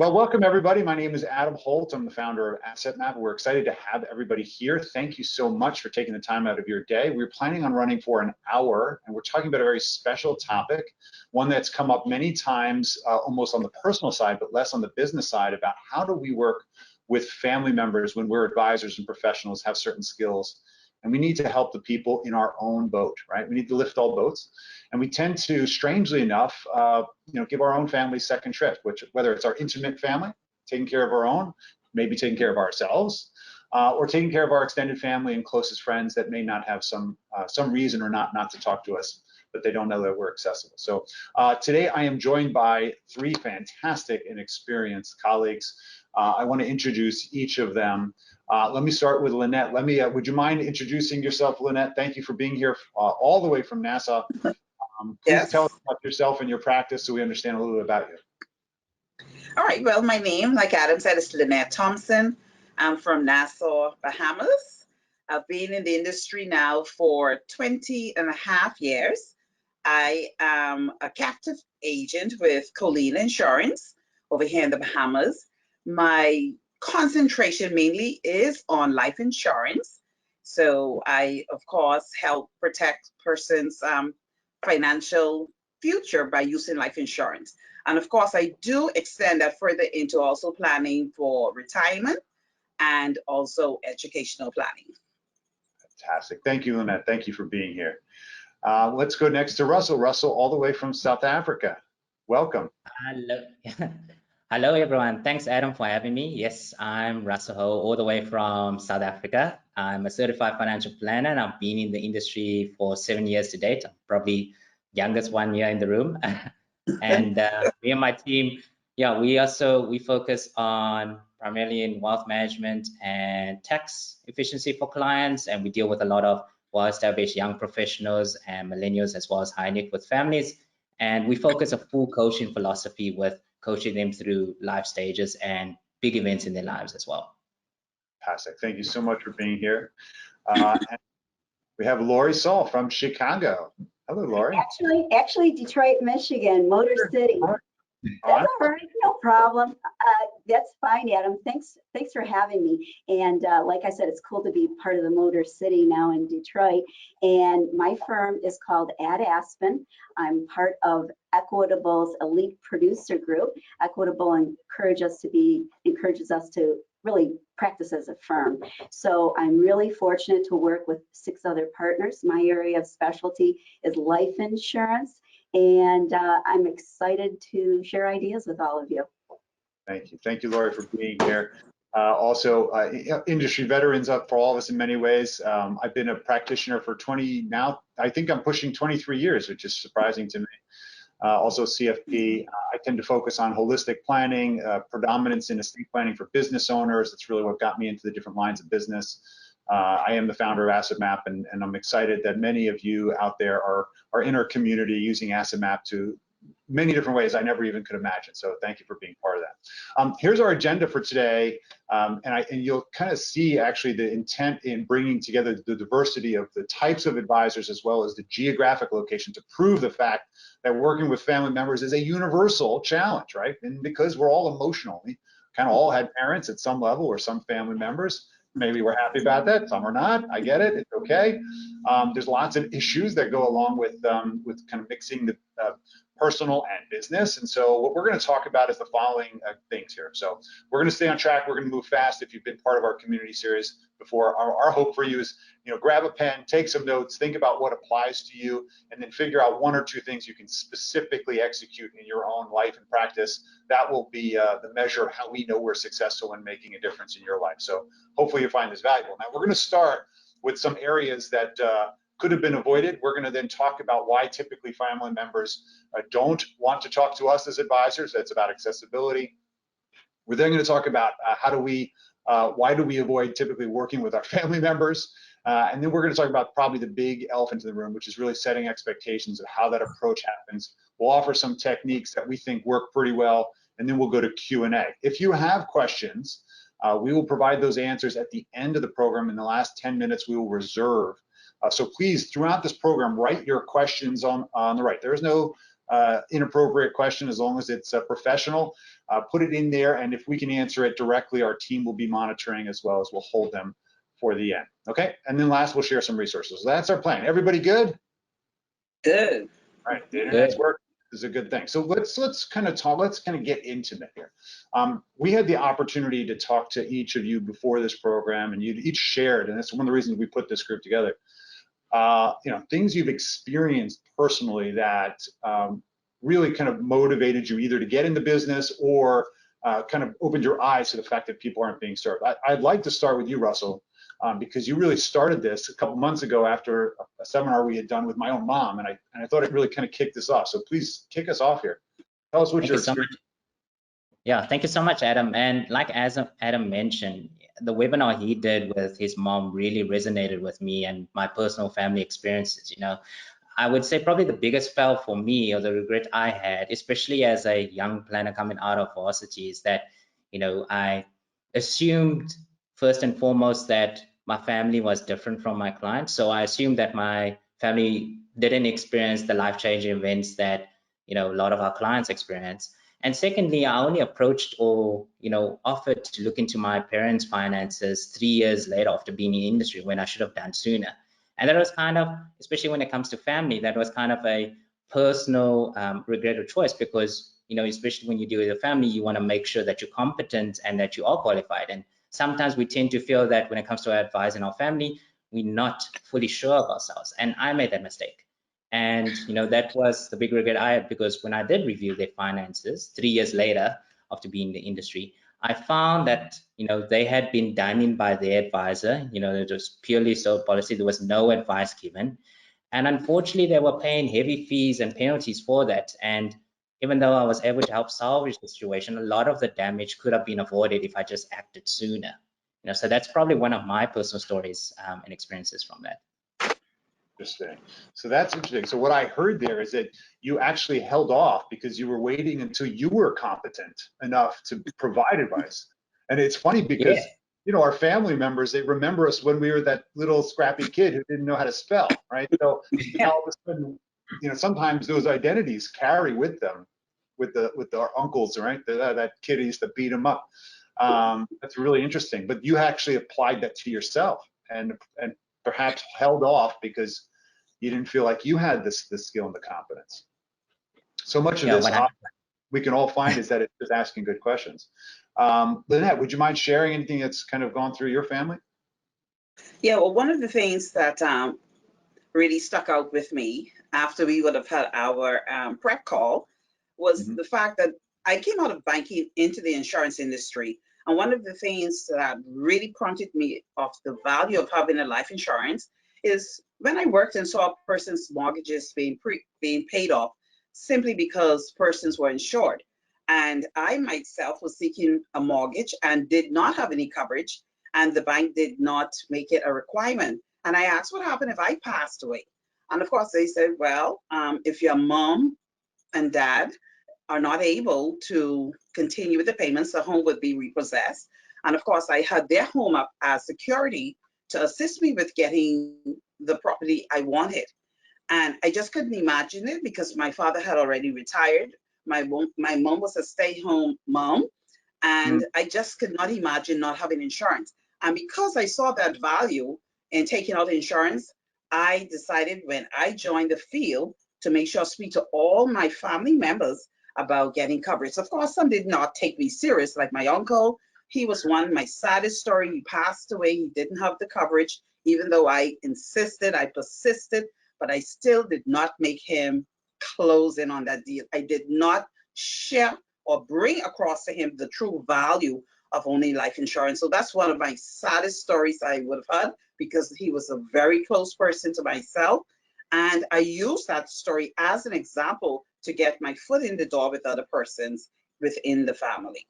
Well, welcome everybody. My name is Adam Holt. I'm the founder of Asset Map. We're excited to have everybody here. Thank you so much for taking the time out of your day. We're planning on running for an hour, and we're talking about a very special topic, one that's come up many times, almost on the personal side, but less on the business side, about how do we work with family members when we're advisors and professionals, have certain skills. And we need to help the people in our own boat, right? We need to lift all boats. And we tend to, strangely enough, give our own family second shift, which whether it's our intimate family, taking care of our own, maybe taking care of ourselves, or taking care of our extended family and closest friends that may not have some reason or not to talk to us, but they don't know that we're accessible. So today I am joined by three fantastic and experienced colleagues. I want to introduce each of them. Let me start with Lynette. Would you mind introducing yourself, Lynette? Thank you for being here all the way from Nassau. Please tell us about yourself and your practice so we understand a little bit about you. All right, well, my name, like Adam said, is Lynette Thompson. I'm from Nassau, Bahamas. I've been in the industry now for 20.5 years. I am a captive agent with Colleen Insurance over here in the Bahamas. My concentration mainly is on life insurance. So I, of course, help protect persons' financial future by using life insurance. And of course, I do extend that further into also planning for retirement and also educational planning. Fantastic. Thank you, Lynette. Thank you for being here. Let's go next to Russell. Russell, all the way from South Africa. Welcome. Hello. Hello, everyone. Thanks, Adam, for having me. Yes, I'm Russell Ho, all the way from South Africa. I'm a certified financial planner, and I've been in the industry for 7 years to date. I'm probably youngest one here in the room. And me and my team, we focus on primarily in wealth management and tax efficiency for clients, and we deal with a lot of well-established young professionals and millennials, as well as high net worth families. And we focus a full coaching philosophy with coaching them through life stages and big events in their lives as well. Fantastic. Thank you so much for being here. And we have Lori Saul from Chicago. Hello, Lori. Actually, Detroit, Michigan, Motor City. That's all right, no problem. That's fine, Adam. Thanks for having me. And like I said, it's cool to be part of the Motor City now in Detroit. And my firm is called Ad Aspen. I'm part of Equitable's elite producer group. Equitable encourages us to really practice as a firm. So I'm really fortunate to work with 6 other partners. My area of specialty is life insurance. And I'm excited to share ideas with all of you. Thank you. Thank you, Lori, for being here. Also, industry veterans up for all of us in many ways. I've been a practitioner for 20 now. I think I'm pushing 23 years, which is surprising to me. Also CFP. I tend to focus on holistic planning, predominance in estate planning for business owners. That's really what got me into the different lines of business. I am the founder of Asset Map, and I'm excited that many of you out there are in our community using Asset Map to many different ways I never even could imagine. So thank you for being part of that. Here's our agenda for today, and you'll kind of see actually the intent in bringing together the diversity of the types of advisors as well as the geographic location to prove the fact that working with family members is a universal challenge, right? And because we're all emotional, we kind of all had parents at some level or some family members. Maybe we're happy about that, some are not. I get it, it's okay. There's lots of issues that go along with kind of mixing the personal and business. And so what we're going to talk about is the following things here. So we're going to stay on track. We're going to move fast. If you've been part of our community series before, our hope for you is, grab a pen, take some notes, think about what applies to you, and then figure out 1 or 2 things you can specifically execute in your own life and practice. That will be the measure of how we know we're successful in making a difference in your life. So hopefully you find this valuable. Now we're going to start with some areas that could have been avoided. We're going to then talk about why typically family members don't want to talk to us as advisors. That's about accessibility. We're then going to talk about why do we avoid typically working with our family members. And then we're going to talk about probably the big elephant in the room, which is really setting expectations of how that approach happens. We'll offer some techniques that we think work pretty well, and then we'll go to Q&A. If you have questions, we will provide those answers at the end of the program. In the last 10 minutes, we will reserve. So please, throughout this program, write your questions on the right. There is no inappropriate question, as long as it's professional, put it in there, and if we can answer it directly, our team will be monitoring as well as we'll hold them for the end. Okay, and then last we'll share some resources. So that's our plan. Everybody good? Good. All right, the internet's working is a good thing. So let's kind of talk. Let's kind of get intimate here. We had the opportunity to talk to each of you before this program, and you each shared, and that's one of the reasons we put this group together. Things you've experienced personally that really kind of motivated you either to get in the business or kind of opened your eyes to the fact that people aren't being served. I'd like to start with you, Russell, because you really started this a couple months ago after a seminar we had done with my own mom, and I thought it really kind of kicked this off. So please kick us off here. Tell us what your experience. Yeah, thank you so much, Adam. And like as Adam mentioned, the webinar he did with his mom really resonated with me and my personal family experiences. I would say probably the biggest fail for me, or the regret I had, especially as a young planner coming out of varsity, is that, I assumed first and foremost that my family was different from my clients. So I assumed that my family didn't experience the life-changing events that, a lot of our clients experience. And secondly, I only approached or, offered to look into my parents' finances 3 years later after being in the industry, when I should have done sooner. And that was kind of, especially when it comes to family, that was kind of a personal regret or choice, because, especially when you deal with a family, you want to make sure that you're competent and that you are qualified. And sometimes we tend to feel that when it comes to our advice in our family, we're not fully sure of ourselves. And I made that mistake. And, that was the big regret I had, because when I did review their finances 3 years later after being in the industry, I found that, they had been done in by their advisor. It was purely sold policy. There was no advice given. And unfortunately, they were paying heavy fees and penalties for that. And even though I was able to help salvage the situation, a lot of the damage could have been avoided if I just acted sooner. So that's probably one of my personal stories and experiences from that. Interesting. So that's interesting. So what I heard there is that you actually held off because you were waiting until you were competent enough to provide advice. And it's funny because, our family members, they remember us when we were that little scrappy kid who didn't know how to spell, right? So all of a sudden, sometimes those identities carry with them, with our uncles, right? That kid used to beat them up. That's really interesting. But you actually applied that to yourself and perhaps held off because you didn't feel like you had the skill and the competence. So much of this we can all find is that it's just asking good questions. Lynette, would you mind sharing anything that's kind of gone through your family? Yeah, well, one of the things that really stuck out with me after we would have had our prep call was the fact that I came out of banking into the insurance industry. And one of the things that really prompted me of the value of having a life insurance is when I worked and saw a person's mortgages being paid off simply because persons were insured. And I myself was seeking a mortgage and did not have any coverage, and the bank did not make it a requirement. And I asked, what happened if I passed away? And of course they said, well, if your mom and dad are not able to continue with the payments, the home would be repossessed. And of course, I had their home up as security to assist me with getting the property I wanted. And I just couldn't imagine it because my father had already retired. My mom was a stay-home mom, and I just could not imagine not having insurance. And because I saw that value in taking out insurance, I decided when I joined the field to make sure I speak to all my family members about getting coverage. Of course, some did not take me serious, like my uncle. He was my saddest story. He passed away. He didn't have the coverage, even though I insisted, I persisted, but I still did not make him close in on that deal. I did not share or bring across to him the true value of owning life insurance. So that's one of my saddest stories I would have had, because he was a very close person to myself. And I use that story as an example to get my foot in the door with other persons within the family.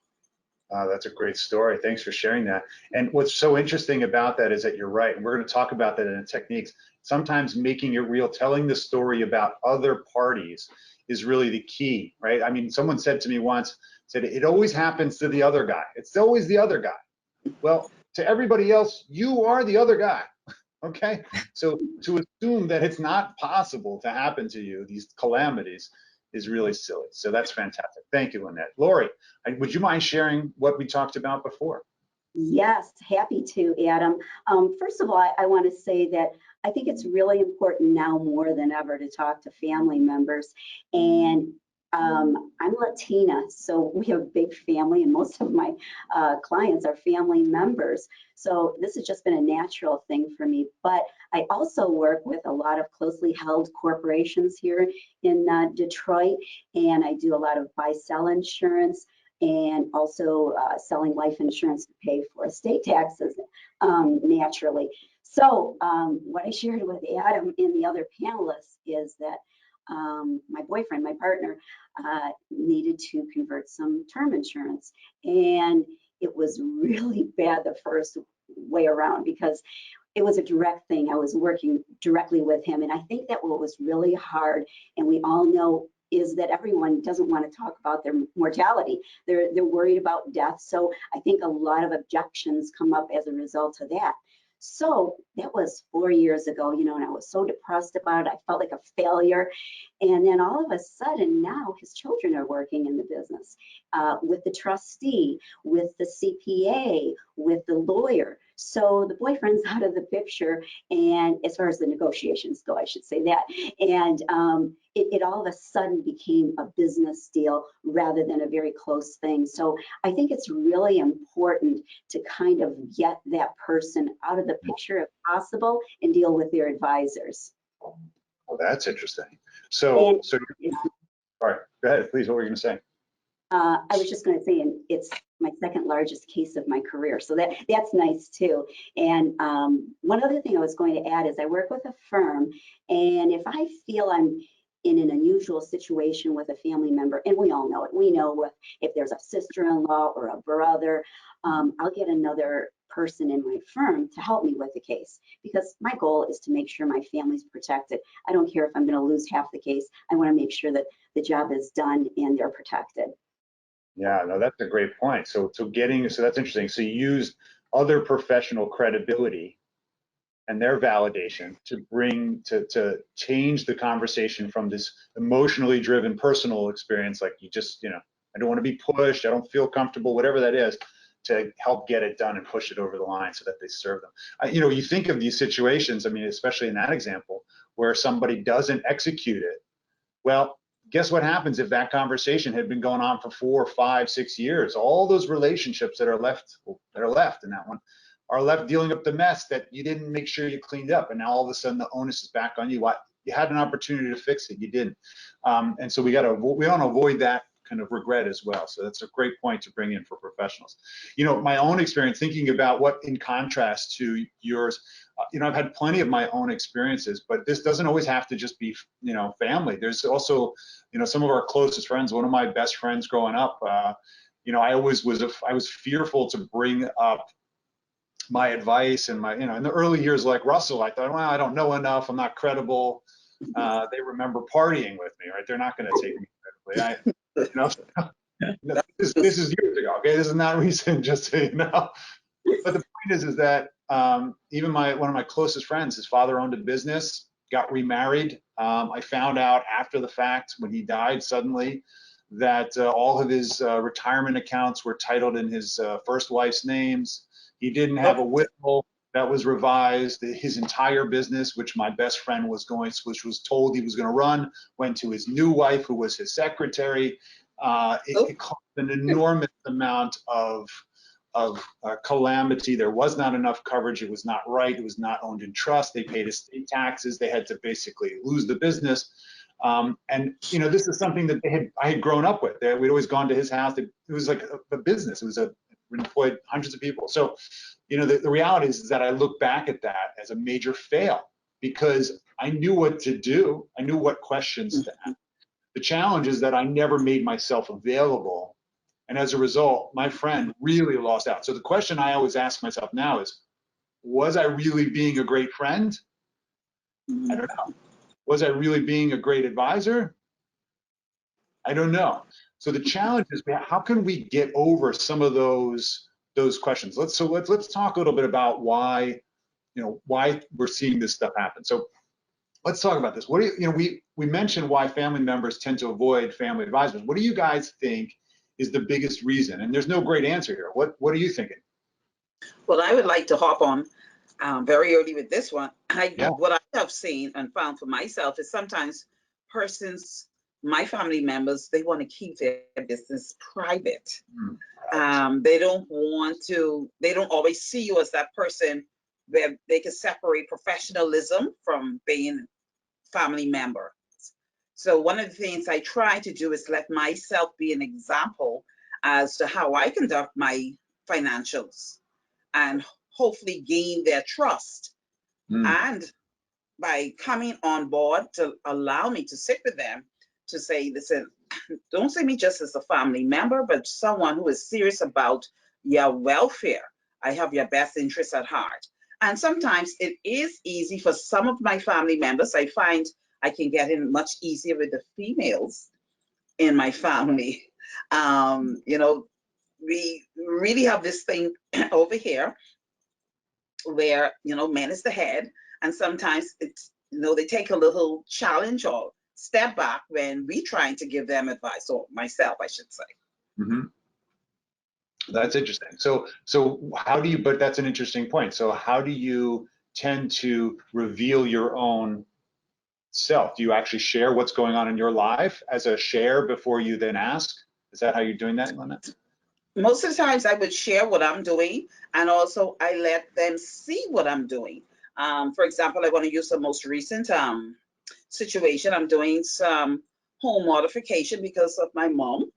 That's a great story. Thanks for sharing that. And what's so interesting about that is that you're right. And we're going to talk about that in the techniques. Sometimes making it real, telling the story about other parties is really the key, right? I mean, someone said to me once, said, it always happens to the other guy. It's always the other guy. Well, to everybody else, you are the other guy. Okay, so to assume that it's not possible to happen to you, these calamities, is really silly. So that's fantastic. Thank you, Lynette. Lori, would you mind sharing what we talked about before? Yes, happy to, Adam. First of all, I want to say that I think it's really important now more than ever to talk to family members. And I'm Latina, so we have a big family, and most of my clients are family members. So this has just been a natural thing for me. But I also work with a lot of closely held corporations here in Detroit, and I do a lot of buy-sell insurance, and also selling life insurance to pay for estate taxes naturally. So what I shared with Adam and the other panelists is that my boyfriend, my partner, needed to convert some term insurance. And it was really bad the first way around because it was a direct thing. I was working directly with him. And I think that what was really hard, and we all know, is that everyone doesn't want to talk about their mortality. They're worried about death. So I think a lot of objections come up as a result of that. So that was 4 years ago, you know, and I was so depressed about it. I felt like a failure. And then all of a sudden now his children are working in the business with the trustee, with the CPA, with the lawyer. So the boyfriend's out of the picture, and as far as the negotiations go, I should say that. And it all of a sudden became a business deal rather than a very close thing. So I think it's really important to kind of get that person out of the picture if possible and deal with their advisors. Oh, that's interesting. So all right, go ahead, please. What were you going to say? I was just going to say, and it's my second largest case of my career, so that's nice too. And one other thing I was going to add is I work with a firm, and if I feel I'm in an unusual situation with a family member, and we all know it, we know if there's a sister-in-law or a brother, I'll get another person in my firm to help me with the case, because my goal is to make sure my family's protected. I don't care if I'm going to lose half the case. I want to make sure that the job is done and they're protected. Yeah, no, that's a great point. So that's interesting. So you use other professional credibility and their validation to change the conversation from this emotionally driven personal experience, like you just, I don't want to be pushed, I don't feel comfortable, whatever that is, to help get it done and push it over the line so that they serve them. You think of these situations, I mean, especially in that example, where somebody doesn't execute it. Well, guess what happens if that conversation had been going on for 4, 5, 6 years? All those relationships that are left in that one are left dealing up the mess that you didn't make sure you cleaned up, and now all of a sudden the onus is back on you. What, you had an opportunity to fix it, you didn't. And so we want to avoid that kind of regret as well. So that's a great point to bring in for professionals. My own experience thinking about what, in contrast to yours, I've had plenty of my own experiences, but this doesn't always have to just be, family. There's also, some of our closest friends. One of my best friends growing up, I was fearful to bring up my advice and my, in the early years, like Russell, I thought, well, I don't know enough, I'm not credible. They remember partying with me, right? They're not going to take me credibly. This is years ago, okay? This is not recent, just so you know. But the point is that even one of my closest friends, his father owned a business, got remarried. I found out after the fact, when he died suddenly, that all of his retirement accounts were titled in his first wife's names. He didn't have a will that was revised. His entire business, which my best friend was told he was going to run, went to his new wife, who was his secretary. It caused an enormous amount of calamity. There was not enough coverage. It was not right. It was not owned in trust. They paid estate taxes. They had to basically lose the business. And this is something that I had grown up with. We'd always gone to his house. It was like a business. It employed hundreds of people. So, the reality is that I look back at that as a major fail because I knew what to do. I knew what questions to ask. The challenge is that I never made myself available. And as a result, my friend really lost out. So the question I always ask myself now is, was I really being a great friend? I don't know. Was I really being a great advisor? I don't know. So the challenge is, how can we get over some of those questions? Let's talk a little bit about why we're seeing this stuff happen. So let's talk about this. we mentioned why family members tend to avoid family advisors. What do you guys think is the biggest reason? And there's no great answer here. What are you thinking? Well, I would like to hop on very early with this one. Yeah. What I have seen and found for myself is sometimes persons, my family members, they want to keep their business private. They don't always see you as that person where they can separate professionalism from being family member. So one of the things I try to do is let myself be an example as to how I conduct my financials and hopefully gain their trust. And by coming on board to allow me to sit with them to say, listen, don't see me just as a family member, but someone who is serious about your welfare. I have your best interests at heart. And sometimes it is easy for some of my family members. I find I can get in much easier with the females in my family. You know, we really have this thing over here where, you know, man is the head, and sometimes it's, you know, they take a little challenge or step back when we trying to give them advice, or myself, I should say. That's interesting. So how do you, but that's an interesting point. So how do you tend to reveal your own self? Do you actually share what's going on in your life as a share before you then ask? Is that how you're doing that, Lynette? Most of the times I would share what I'm doing, and also I let them see what I'm doing. For example, I want to use the most recent situation. I'm doing some home modification because of my mom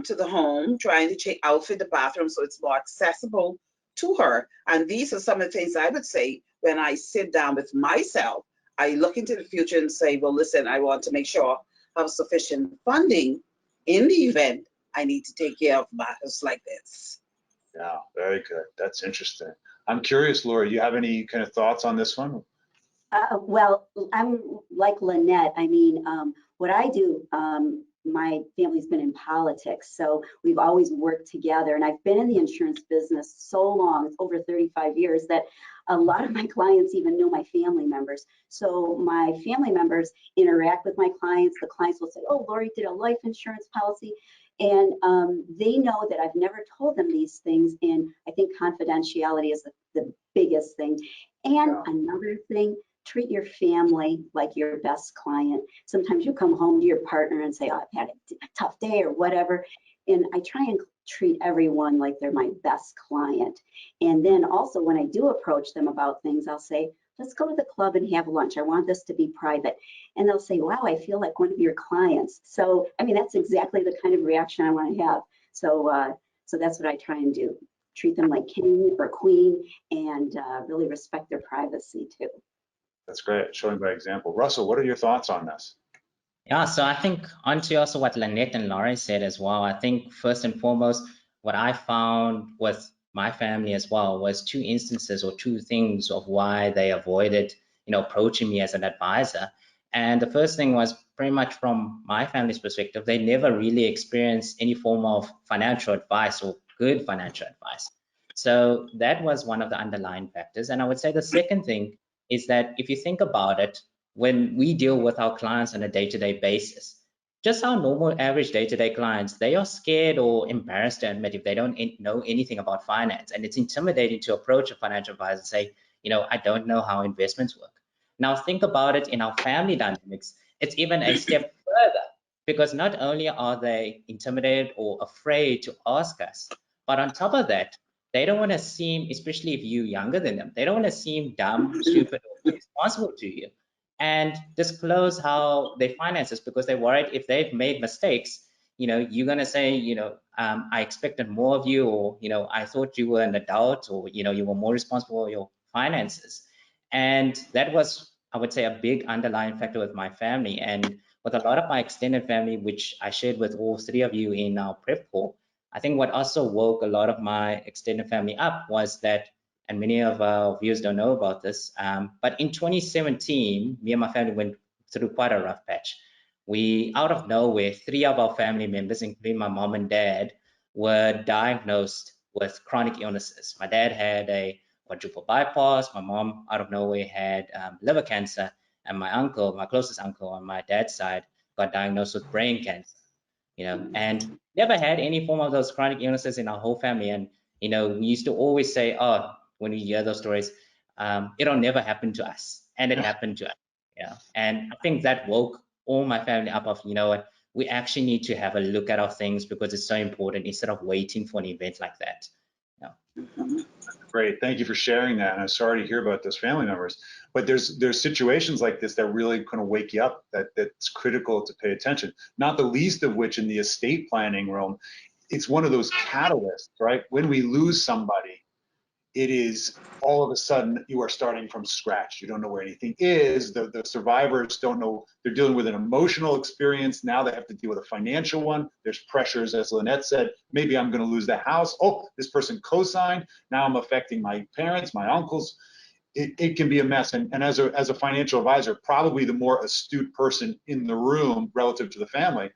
to the home, trying to outfit the bathroom so it's more accessible to her. And these are some of the things I would say when I sit down with myself. I look into the future and say, well, listen, I want to make sure I have sufficient funding in the event I need to take care of matters like this. Yeah, very good. That's interesting. I'm curious, Laura, do you have any kind of thoughts on this one? Well, I'm like Lynette. I mean, what I do, my family's been in politics, so we've always worked together. And I've been in the insurance business so long, it's over 35 years, that a lot of my clients even know my family members. So my family members interact with my clients. The clients will say, oh, Lori did a life insurance policy. And they know that I've never told them these things. And I think confidentiality is the biggest thing. And another thing, treat your family like your best client. Sometimes you come home to your partner and say, oh, I've had a tough day or whatever. And I try and treat everyone like they're my best client. And then also when I do approach them about things, I'll say, let's go to the club and have lunch. I want this to be private. And they'll say, wow, I feel like one of your clients. So, I mean, that's exactly the kind of reaction I want to have. So, so that's what I try and do. Treat them like king or queen and really respect their privacy too. That's great, showing by example. Russell, what are your thoughts on this? Yeah, so I think onto also what Lynette and Laurie said as well. I think first and foremost, what I found with my family as well was two instances or two things of why they avoided, you know, approaching me as an advisor. And the first thing was pretty much from my family's perspective, they never really experienced any form of financial advice or good financial advice. So that was one of the underlying factors. And I would say the second thing is that if you think about it, when we deal with our clients on a day-to-day basis, just our normal average day-to-day clients, they are scared or embarrassed to admit if they don't know anything about finance. And it's intimidating to approach a financial advisor and say, you know, I don't know how investments work. Now think about it in our family dynamics, it's even a step further, because not only are they intimidated or afraid to ask us, but on top of that, they don't want to seem, especially if you're younger than them, they don't want to seem dumb, stupid, or irresponsible to you and disclose how they finances, because they're worried if they've made mistakes, you know, you're going to say, you know, I expected more of you, or, you know, I thought you were an adult, or, you know, you were more responsible for your finances. And that was, I would say, a big underlying factor with my family and with a lot of my extended family, which I shared with all three of you in our prep call. I think what also woke a lot of my extended family up was that, and many of our viewers don't know about this, but in 2017, me and my family went through quite a rough patch. We, out of nowhere, three of our family members, including my mom and dad, were diagnosed with chronic illnesses. My dad had a quadruple bypass. My mom, out of nowhere, had liver cancer. and my uncle, my closest uncle on my dad's side, got diagnosed with brain cancer, and never had any form of those chronic illnesses in our whole family. And, we used to always say, oh, when we hear those stories, it'll never happen to us. And it happened to us, and I think that woke all my family up of, what, we actually need to have a look at our things because it's so important instead of waiting for an event like that. Great, thank you for sharing that. And I'm sorry to hear about those family members. But there's situations like this that really kind of wake you up, that's critical to pay attention. Not the least of which in the estate planning realm, it's one of those catalysts, right? When we lose somebody, it is all of a sudden you are starting from scratch. You don't know where anything is. The survivors don't know. They're dealing with an emotional experience. Now they have to deal with a financial one. There's pressures, as Lynette said, maybe I'm going to lose the house. Oh, this person co-signed. Now I'm affecting my parents, my uncles. It can be a mess. And as a financial advisor, probably the more astute person in the room relative to the family,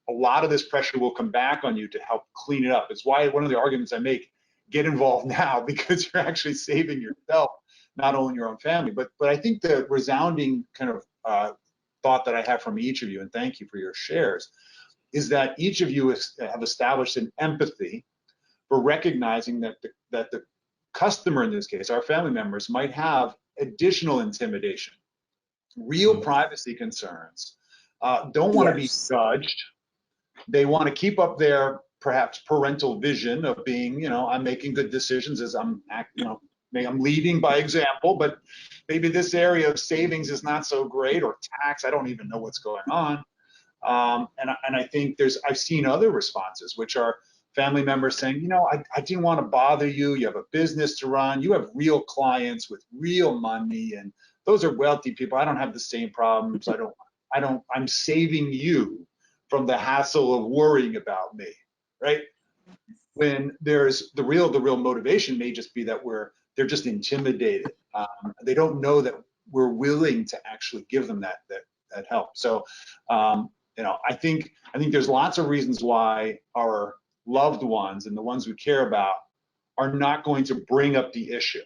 a lot of this pressure will come back on you to help clean it up. It's why one of the arguments I make, get involved now, because you're actually saving yourself, not only your own family. But I think the resounding kind of thought that I have from each of you, and thank you for your shares, is that each of you have established an empathy for recognizing that the customer, in this case, our family members, might have additional intimidation, real privacy concerns, don't want to be judged. They want to keep up their perhaps parental vision of being, I'm making good decisions as I'm leading by example, but maybe this area of savings is not so great, or tax, I don't even know what's going on. And I think I've seen other responses, which are family members saying, I didn't want to bother you. You have a business to run. You have real clients with real money, and those are wealthy people. I don't have the same problems. I'm saving you from the hassle of worrying about me, right? When there's the real motivation may just be that they're just intimidated. They don't know that we're willing to actually give them that help. So, I think there's lots of reasons why our loved ones and the ones we care about are not going to bring up the issue.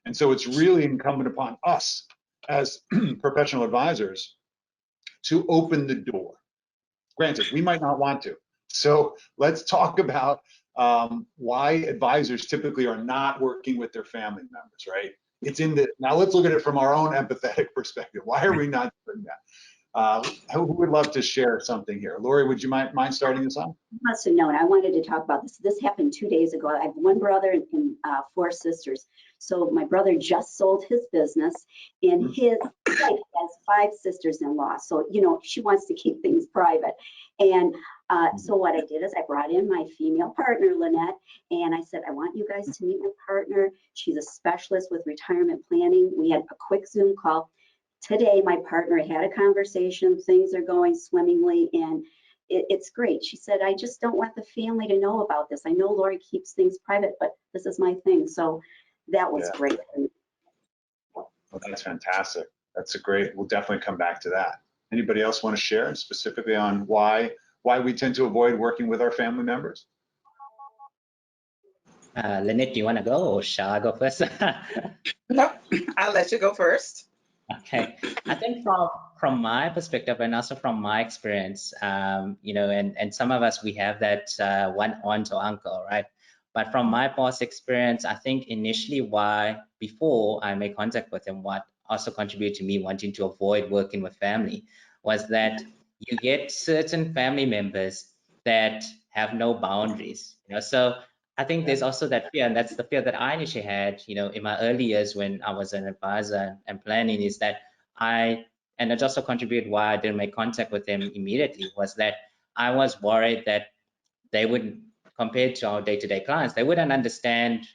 And so it's really incumbent upon us as professional advisors to open the door. Granted, we might not want to. So let's talk about why advisors typically are not working with their family members, right? Now let's look at it from our own empathetic perspective. Why are we not doing that? Who would love to share something here? Lori, would you mind starting this off? You must have known. I wanted to talk about this. This happened 2 days ago. I have one brother and 4 sisters. So my brother just sold his business, and his wife has 5 sisters-in-law. So, she wants to keep things private. And so what I did is I brought in my female partner, Lynette, and I said, I want you guys to meet my partner. She's a specialist with retirement planning. We had a quick Zoom call. Today, my partner had a conversation. Things are going swimmingly, and it's great. She said, I just don't want the family to know about this. I know Lori keeps things private, but this is my thing. So that was great. Well, that's fantastic. We'll definitely come back to that. Anybody else want to share specifically on why we tend to avoid working with our family members? Lynette, do you want to go, or shall I go first? No, I'll let you go first. Okay, I think from my perspective and also from my experience, and some of us, we have that one aunt or uncle, right? But from my past experience, I think initially before I made contact with them, what also contributed to me wanting to avoid working with family was that you get certain family members that have no boundaries, so I think there's also that fear, and that's the fear that I initially had, in my early years when I was an advisor and planning, is that and it also contributed why I didn't make contact with them immediately, was that I was worried that they wouldn't, compared to our day-to-day clients, they wouldn't understand,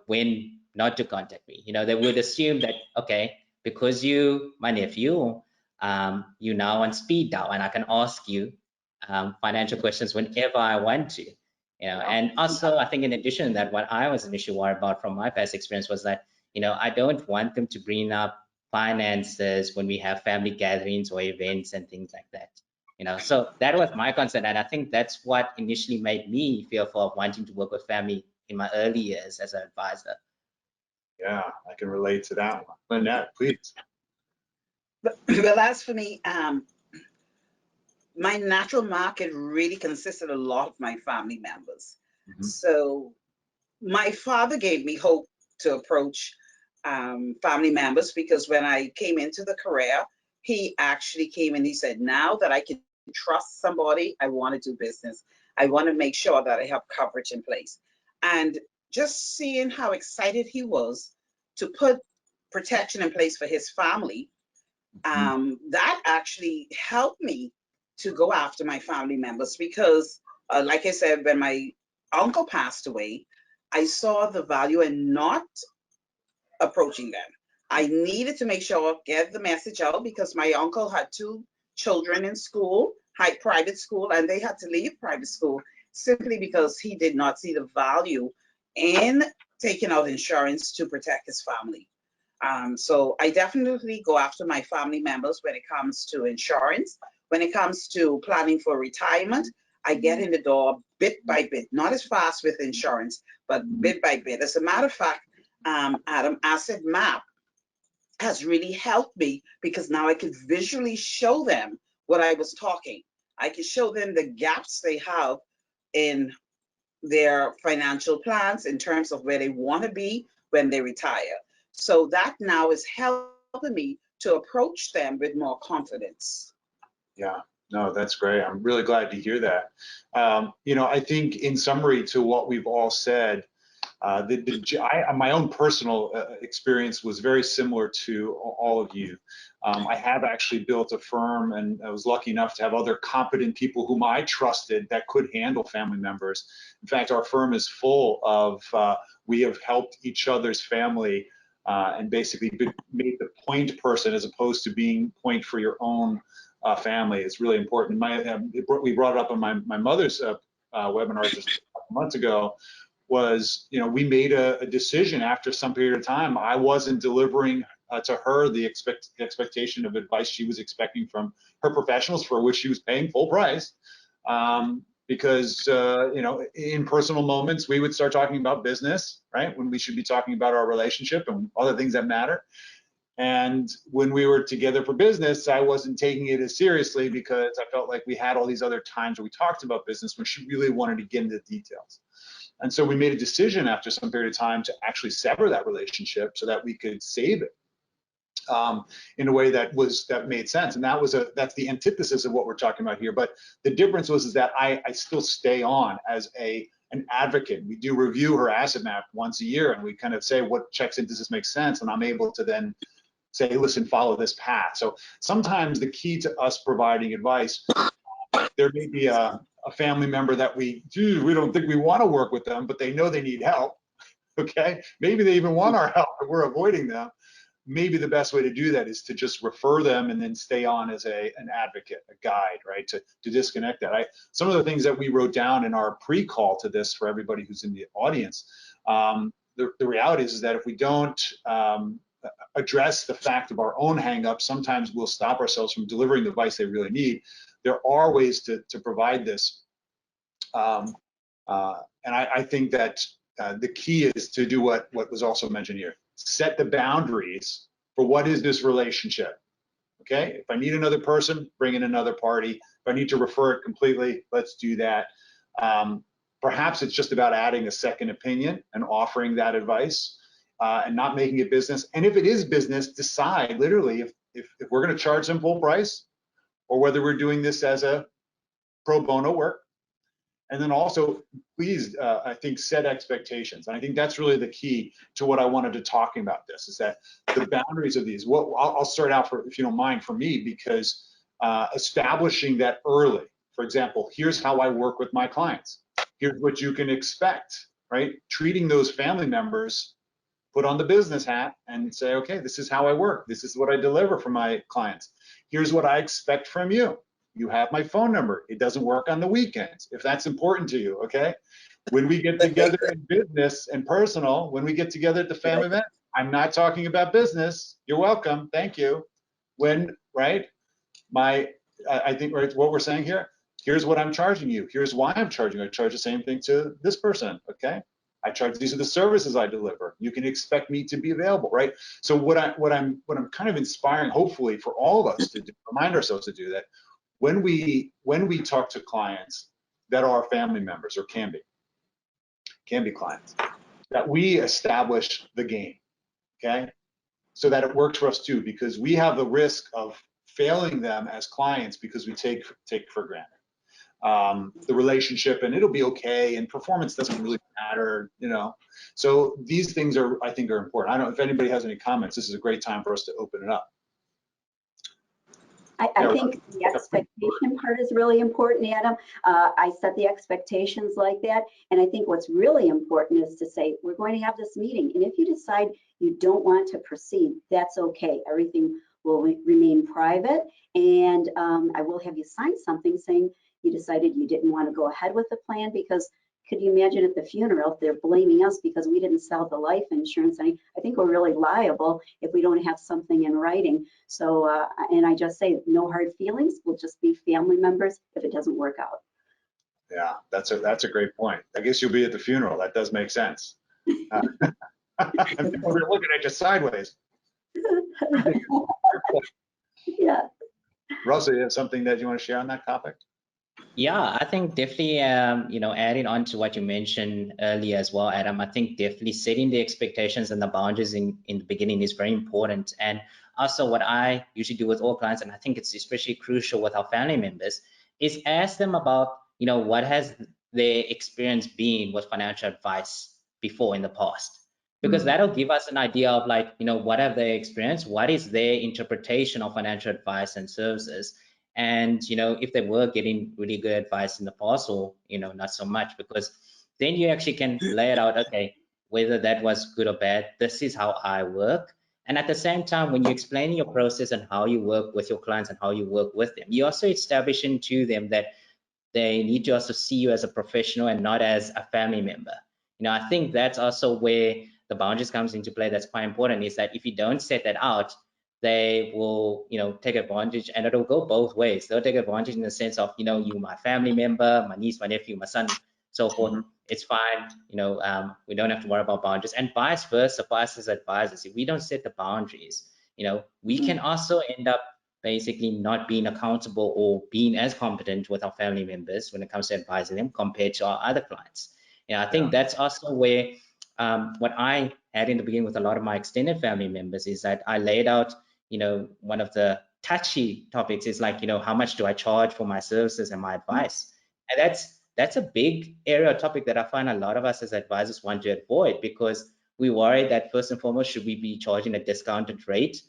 when not to contact me. They would assume that, okay, because my nephew, you now on speed dial, and I can ask you financial questions whenever I want to. And also, I think in addition to that, what I was initially worried about from my past experience was that, I don't want them to bring up finances when we have family gatherings or events and things like that. So that was my concern, and I think that's what initially made me fearful of wanting to work with family in my early years as an advisor. Yeah, I can relate to that one. Lynette, please. Well, as for me, my natural market really consisted a lot of my family members. Mhm. So my father gave me hope to approach family members, because when I came into the career, he actually came and he said, now that I can trust somebody, I want to do business. I want to make sure that I have coverage in place. And just seeing how excited he was to put protection in place for his family, that actually helped me to go after my family members, because like I said, when my uncle passed away, I saw the value in not approaching them. I needed to make sure get the message out, because my uncle had 2 children in school, high private school, and they had to leave private school simply because he did not see the value in taking out insurance to protect his family. So I definitely go after my family members when it comes to insurance. When it comes to planning for retirement, I get in the door bit by bit, not as fast with insurance, but bit by bit. As a matter of fact, Adam, Asset Map has really helped me, because now I could visually show them what I was talking. I can show them the gaps they have in their financial plans in terms of where they want to be when they retire. So that now is helping me to approach them with more confidence. Yeah, no, that's great. I'm really glad to hear that. I think in summary to what we've all said, my own personal experience was very similar to all of you. I have actually built a firm, and I was lucky enough to have other competent people whom I trusted that could handle family members. In fact, our firm is full of, we have helped each other's family and basically made the point person as opposed to being point for your own family. It's really important. We brought it up on my mother's webinar just a couple months ago. Was, we made a decision after some period of time. I wasn't delivering to her the expectation of advice she was expecting from her professionals, for which she was paying full price. Because, in personal moments, we would start talking about business, right? When we should be talking about our relationship and other things that matter. And when we were together for business, I wasn't taking it as seriously, because I felt like we had all these other times where we talked about business when she really wanted to get into the details. And so we made a decision after some period of time to actually sever that relationship so that we could save it in a way that made sense. And that's the antithesis of what we're talking about here. But the difference was that I still stay on as an advocate. We do review her asset map once a year, and we kind of say what checks in, does this make sense? And I'm able to then say, listen, follow this path. So sometimes the key to us providing advice, there may be a family member that we don't think we want to work with them, but they know they need help. Okay, maybe they even want our help, but we're avoiding them. Maybe the best way to do that is to just refer them and then stay on as an advocate, a guide, right? To disconnect that. Some of the things that we wrote down in our pre-call to this for everybody who's in the audience, the reality is that if we don't address the fact of our own hang-ups, sometimes we'll stop ourselves from delivering the advice they really need. There are ways to provide this. And I think that the key is to do what was also mentioned here. Set the boundaries for what is this relationship. Okay, if I need another person, bring in another party. If I need to refer it completely, let's do that. Perhaps it's just about adding a second opinion and offering that advice and not making it business. And if it is business, decide literally if we're going to charge them full price or whether we're doing this as a pro bono work. And then also, please, I think, set expectations. And I think that's really the key to what I wanted to talk about this, is that the boundaries of these. I'll start out, if you don't mind, for me, because establishing that early. For example, here's how I work with my clients. Here's what you can expect, right? Treating those family members, put on the business hat and say, okay, this is how I work. This is what I deliver for my clients. Here's what I expect from you. You have my phone number. It doesn't work on the weekends, if that's important to you, okay? When we get together in business and personal, when we get together at the family event, I'm not talking about business. You're welcome, thank you. Right? I think what we're saying here, here's what I'm charging you. Here's why I'm charging you. I charge the same thing to this person, okay? These are the services I deliver. You can expect me to be available, right? So what I'm kind of inspiring, hopefully, for all of us to do, remind ourselves to do that when we talk to clients that are family members or can be clients, that we establish the game, okay? So that it works for us too, because we have the risk of failing them as clients because we take for granted the relationship, and it'll be okay, and performance doesn't really matter, you know. So these things I think are important. I don't know if anybody has any comments. This is a great time for us to open it up. I think the expectation part is really important, Adam. I set the expectations like that. And I think what's really important is to say, we're going to have this meeting. And if you decide you don't want to proceed, that's okay. Everything will remain private. And I will have you sign something saying you decided you didn't want to go ahead with the plan, because could you imagine at the funeral if they're blaming us because we didn't sell the life insurance? I think we're really liable if we don't have something in writing. So, and I just say no hard feelings. We'll just be family members if it doesn't work out. Yeah, that's a great point. I guess you'll be at the funeral. That does make sense. We're looking at you sideways. Yeah. Russell, you have something that you want to share on that topic? Yeah, I think definitely, adding on to what you mentioned earlier as well, Adam, I think definitely setting the expectations and the boundaries in the beginning is very important. And also what I usually do with all clients, and I think it's especially crucial with our family members, is ask them about, what has their experience been with financial advice before in the past? Because that'll give us an idea of like, what have they experienced? What is their interpretation of financial advice and services? And if they were getting really good advice in the past, or not so much, because then you actually can lay it out, okay, whether that was good or bad, this is how I work. And at the same time, when you explain your process and how you work with your clients and how you work with them, you also establishing to them that they need to also see you as a professional and not as a family member. I think that's also where the boundaries comes into play. That's quite important, is that if you don't set that out, they will, take advantage, and it'll go both ways. They'll take advantage in the sense of, you my family member, my niece, my nephew, my son, so forth. It's fine, we don't have to worry about boundaries, and vice versa for us as advisors. If we don't set the boundaries, we can also end up basically not being accountable or being as competent with our family members when it comes to advising them compared to our other clients. I think that's also where what I had in the beginning with a lot of my extended family members is that I laid out, one of the touchy topics is like, how much do I charge for my services and my advice? And that's a big area topic that I find a lot of us as advisors want to avoid, because we worry that first and foremost, should we be charging a discounted rate,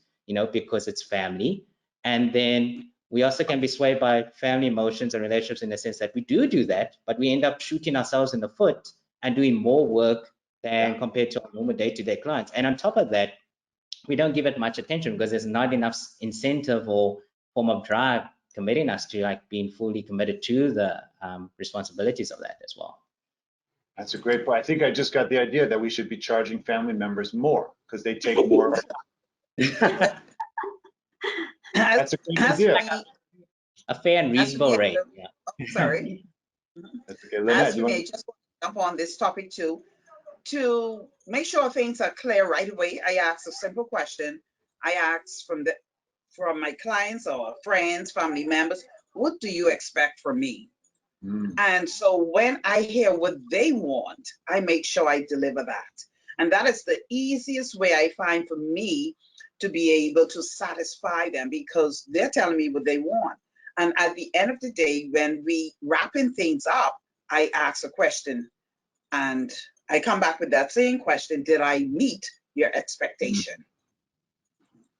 because it's family? And then we also can be swayed by family emotions and relationships in the sense that we do that, but we end up shooting ourselves in the foot and doing more work than compared to our normal day-to-day clients. And on top of that, we don't give it much attention because there's not enough incentive or form of drive committing us to like being fully committed to the responsibilities of that as well. That's a great point. I think I just got the idea that we should be charging family members more because they take more. That's a great idea. A fair and reasonable rate. Yeah. Sorry. That's okay. Lynette, you want to just jump on this topic too. To make sure things are clear right away, I ask a simple question. I ask from my clients or friends, family members, what do you expect from me? And so when I hear what they want, I make sure I deliver that. And that is the easiest way I find for me to be able to satisfy them, because they're telling me what they want. And at the end of the day, when we wrapping things up, I ask a question and I come back with that same question. Did I meet your expectation?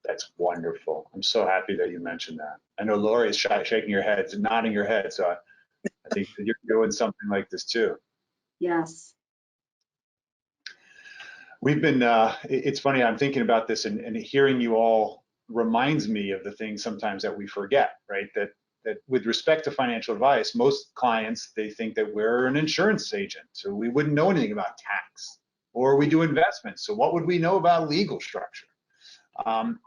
That's wonderful. I'm so happy that you mentioned that. I know Lori is shaking your head, nodding your head. So I think you're doing something like this too. Yes. We've been, it's funny, I'm thinking about this and hearing you all reminds me of the things sometimes that we forget, right? That with respect to financial advice, most clients, they think that we're an insurance agent, so we wouldn't know anything about tax, or we do investments, so what would we know about legal structure? And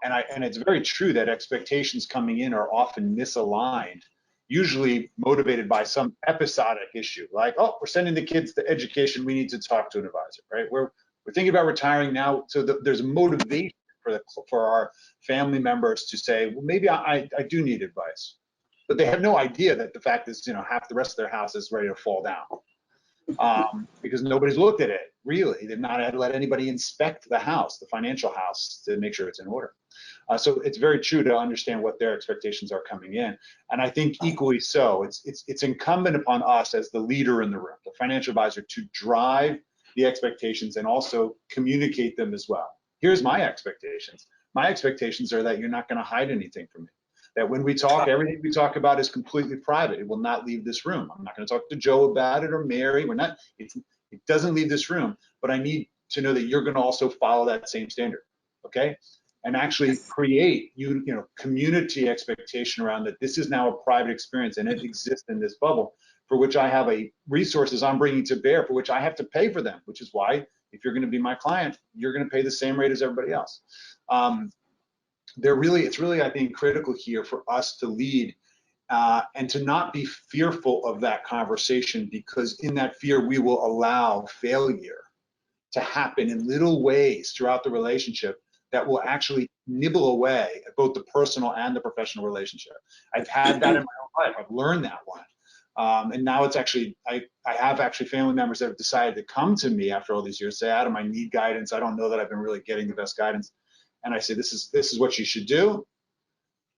it's very true that expectations coming in are often misaligned usually motivated by some episodic issue, like, oh, we're sending the kids to education, we need to talk to an advisor, right? We're thinking about retiring now, so there's a motivation for our family members to say, well, maybe I do need advice. But they have no idea that the fact is, half the rest of their house is ready to fall down. Because nobody's looked at it, really. They've not had to let anybody inspect the house, the financial house, to make sure it's in order. So it's very true to understand what their expectations are coming in. And I think equally so, it's incumbent upon us as the leader in the room, the financial advisor, to drive the expectations and also communicate them as well. Here's my expectations. My expectations are that you're not going to hide anything from me. That when we talk, everything we talk about is completely private. It will not leave this room. I'm not going to talk to Joe about it or Mary. It doesn't leave this room, but I need to know that you're going to also follow that same standard, okay? And actually create community expectation around that this is now a private experience and it exists in this bubble for which I have resources I'm bringing to bear for which I have to pay for them, which is why if you're going to be my client, you're going to pay the same rate as everybody else. It's really, I think, critical here for us to lead and to not be fearful of that conversation, because in that fear, we will allow failure to happen in little ways throughout the relationship that will actually nibble away at both the personal and the professional relationship. I've had that in my own life. I've learned that one. And now it's actually, I have actually family members that have decided to come to me after all these years, say, Adam, I need guidance. I don't know that I've been really getting the best guidance. And I say, this is what you should do.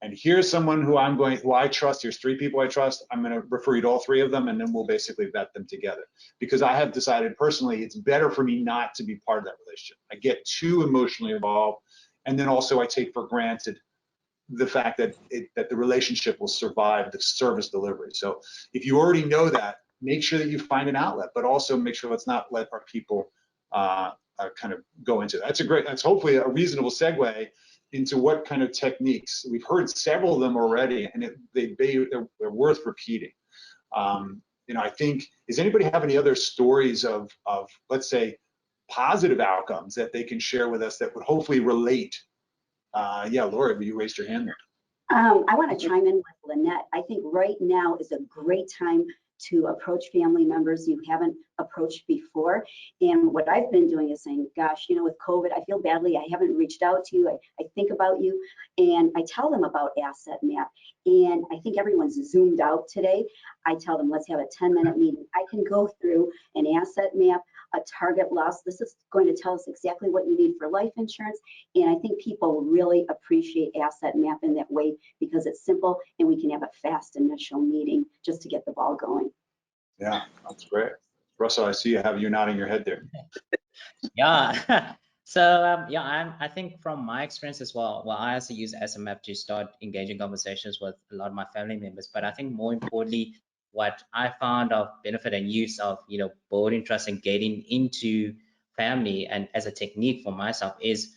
And here's someone who I trust. Here's 3 people I trust. I'm going to refer you to all 3 of them, and then we'll basically vet them together. Because I have decided personally, it's better for me not to be part of that relationship. I get too emotionally involved, and then also I take for granted the fact that the relationship will survive the service delivery. So if you already know that, make sure that you find an outlet, but also make sure let's not let our people kind of go into that. That's hopefully a reasonable segue into what kind of techniques. We've heard several of them already, and they're worth repeating. I think, does anybody have any other stories of let's say, positive outcomes that they can share with us that would hopefully relate? Yeah, Laura, you raised your hand there. I want to chime in with Lynette. I think right now is a great time to approach family members you haven't approached before. And what I've been doing is saying, gosh, with COVID, I feel badly. I haven't reached out to you. I think about you. And I tell them about Asset Map. And I think everyone's zoomed out today. I tell them, let's have a 10-minute meeting. I can go through an asset map, a target loss. This is going to tell us exactly what you need for life insurance. And I think people really appreciate Asset Map in that way because it's simple and we can have a fast initial meeting just to get the ball going. Yeah, that's great. Russell, I see you nodding your head there. Yeah. So I think from my experience as well, I also use Asset Map to start engaging conversations with a lot of my family members. But I think more importantly, what I found of benefit and use of building trust and getting into family and as a technique for myself is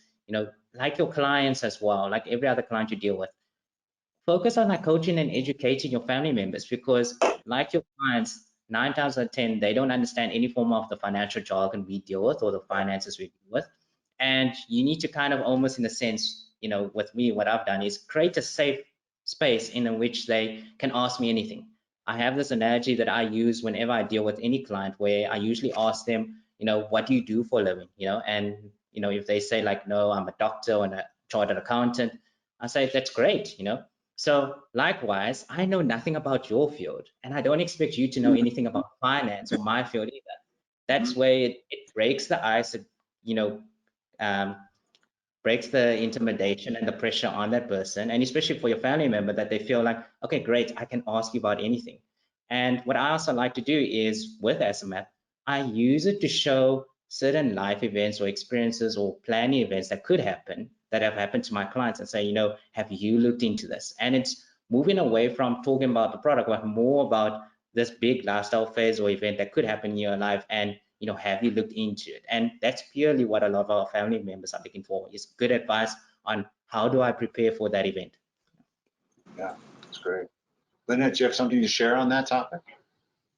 like your clients as well, like every other client you deal with, focus on like coaching and educating your family members, because like your clients, 9 times out of 10 they don't understand any form of the financial jargon we deal with or the finances we deal with. And you need to kind of almost, in a sense, with me, what I've done is create a safe space in which they can ask me anything. I have this analogy that I use whenever I deal with any client, where I usually ask them, what do you do for a living? And if they say like, no, I'm a doctor and a chartered accountant, I say, that's great, So likewise, I know nothing about your field, and I don't expect you to know anything about finance or my field either. That's where it breaks the ice. Breaks the intimidation and the pressure on that person, and especially for your family member, that they feel like, okay, great, I can ask you about anything. And what I also like to do is with Asset Map, I use it to show certain life events or experiences or planning events that could happen, that have happened to my clients, and say, have you looked into this? And it's moving away from talking about the product, but more about this big lifestyle phase or event that could happen in your life, and have you looked into it? And that's purely what a lot of our family members are looking for, is good advice on how do I prepare for that event. Yeah, that's great. Lynette, do you have something to share on that topic?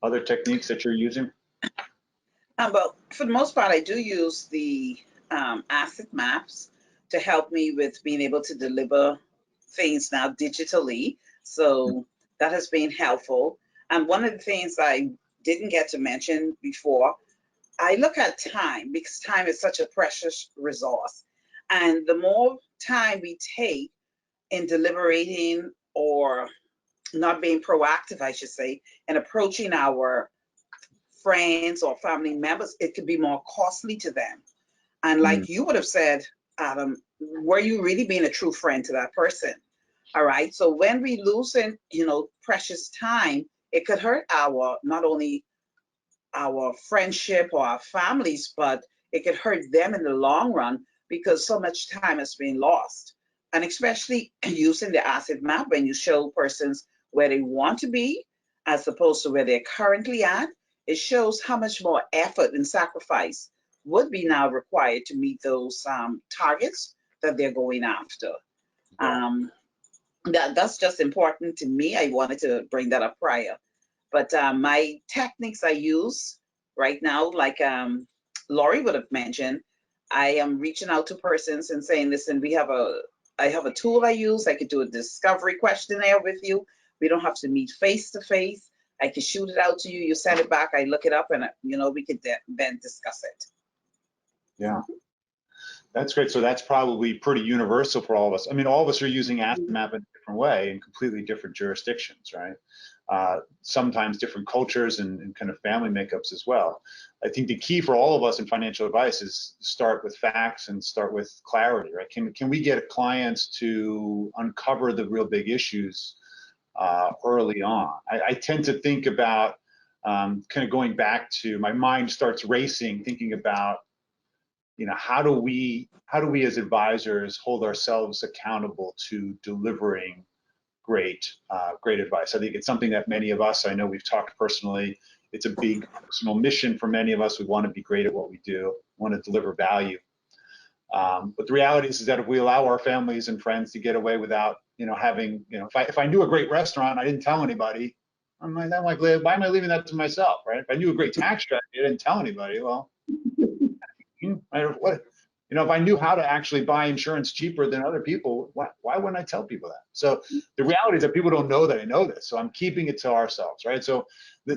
Other techniques that you're using? Well, for the most part, I do use the asset maps to help me with being able to deliver things now digitally. So That has been helpful. And one of the things I didn't get to mention before, I look at time, because time is such a precious resource. And the more time we take in deliberating or not being proactive, I should say, and approaching our friends or family members, it could be more costly to them. And like you would have said, Adam, were you really being a true friend to that person? All right. So when we losing, precious time, it could hurt our, not only our friendship or our families, but it could hurt them in the long run because so much time has been lost. And especially using the asset map, when you show persons where they want to be as opposed to where they're currently at, it shows how much more effort and sacrifice would be now required to meet those targets that they're going after. That's just important to me. I wanted to bring that up prior. But my techniques I use right now, like Laurie would have mentioned, I am reaching out to persons and saying, listen, I have a tool I use. I could do a discovery questionnaire with you. We don't have to meet face to face. I can shoot it out to you. You send it back. I look it up, and we could then discuss it. Yeah, that's great. So that's probably pretty universal for all of us. I mean, all of us are using asset map in a different way in completely different jurisdictions, right? Sometimes different cultures and kind of family makeups as well. I think the key for all of us in financial advice is start with facts and start with clarity, right? Can we get clients to uncover the real big issues early on? I tend to think about kind of going back to, my mind starts racing, thinking about, how do we as advisors hold ourselves accountable to delivering great advice. I think it's something that many of us, I know we've talked personally, it's a big personal mission for many of us. We want to be great at what we do, want to deliver value. But the reality is that if we allow our families and friends to get away without, having, if I knew a great restaurant, I didn't tell anybody, I'm like, why am I leaving that to myself, right? If I knew a great tax strategy, I didn't tell anybody, well, what? If I knew how to actually buy insurance cheaper than other people, why wouldn't I tell people that? So the reality is that people don't know that I know this. So I'm keeping it to ourselves, right? So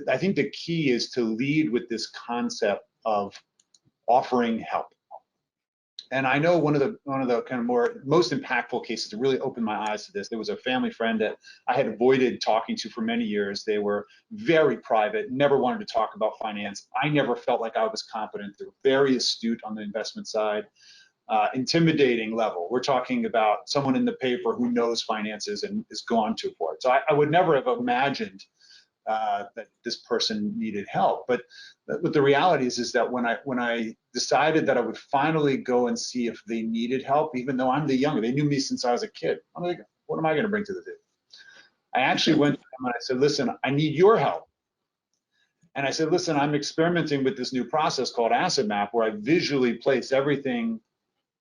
I think the key is to lead with this concept of offering help. And I know one of the kind of most impactful cases to really open my eyes to this, there was a family friend that I had avoided talking to for many years. They were very private, never wanted to talk about finance. I never felt like I was competent. They were very astute on the investment side, intimidating level. We're talking about someone in the paper who knows finances and is gone too far. So I would never have imagined that this person needed help. But the reality is that when I decided that I would finally go and see if they needed help, even though I'm the younger, they knew me since I was a kid. I'm like, what am I going to bring to the table? I actually went to them and I said, listen, I need your help. And I said, listen, I'm experimenting with this new process called Asset Map, where I visually place everything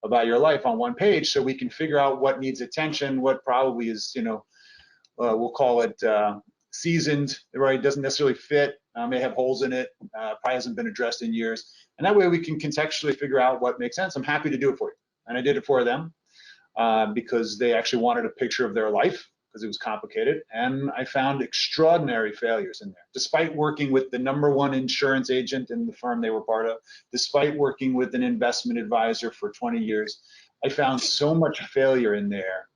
about your life on one page so we can figure out what needs attention, what probably is, we'll call it seasoned, right? Doesn't necessarily fit, may have holes in it, probably hasn't been addressed in years. And that way we can contextually figure out what makes sense. I'm happy to do it for you. And I did it for them because they actually wanted a picture of their life because it was complicated. And I found extraordinary failures in there. Despite working with the #1 insurance agent in the firm they were part of, despite working with an investment advisor for 20 years, I found so much failure in there.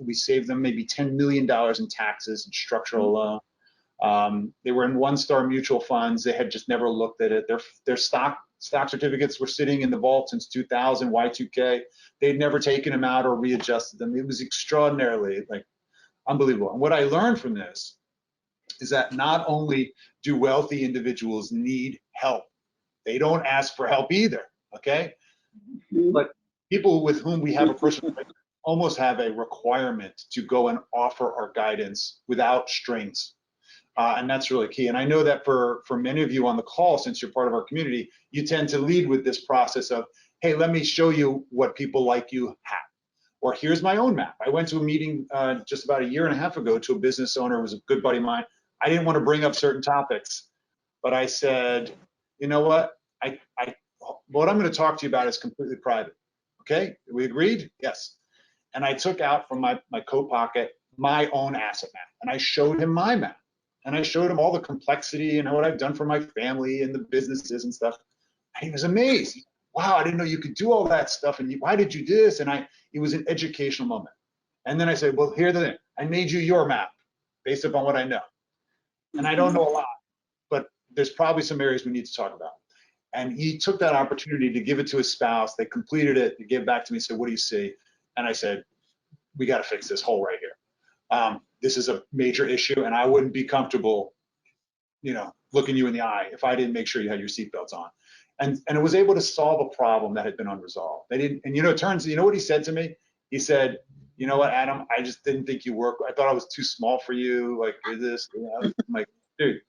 We saved them maybe $10 million in taxes and structural loan. They were in one-star mutual funds. They had just never looked at it. Their stock certificates were sitting in the vault since 2000, Y2K. They'd never taken them out or readjusted them. It was extraordinarily unbelievable. And what I learned from this is that not only do wealthy individuals need help, they don't ask for help either, okay? But people with whom we have a personal relationship almost have a requirement to go and offer our guidance without strings. And that's really key. And I know that for many of you on the call, since you're part of our community, you tend to lead with this process of, hey, let me show you what people like you have. Or here's my own map. I went to a meeting just about a year and a half ago to a business owner who was a good buddy of mine. I didn't want to bring up certain topics, but I said, you know what? What I'm going to talk to you about is completely private. Okay, we agreed? Yes. And I took out from my coat pocket my own asset map. And I showed him my map. And I showed him all the complexity and what I've done for my family and the businesses and stuff. And he was amazed. Wow, I didn't know you could do all that stuff. And why did you do this? And it was an educational moment. And then I said, well, here's the thing. I made you your map based upon what I know. And I don't know a lot, but there's probably some areas we need to talk about. And he took that opportunity to give it to his spouse. They completed it. They gave it back to me and said, what do you see? And I said, we got to fix this hole right here. This is a major issue, and I wouldn't be comfortable, looking you in the eye if I didn't make sure you had your seatbelts on. And it was able to solve a problem that had been unresolved. They didn't, and it turns, what he said to me? He said, you know what, Adam, I just didn't think you work. I thought I was too small for you. Like, you're this. I'm like, dude,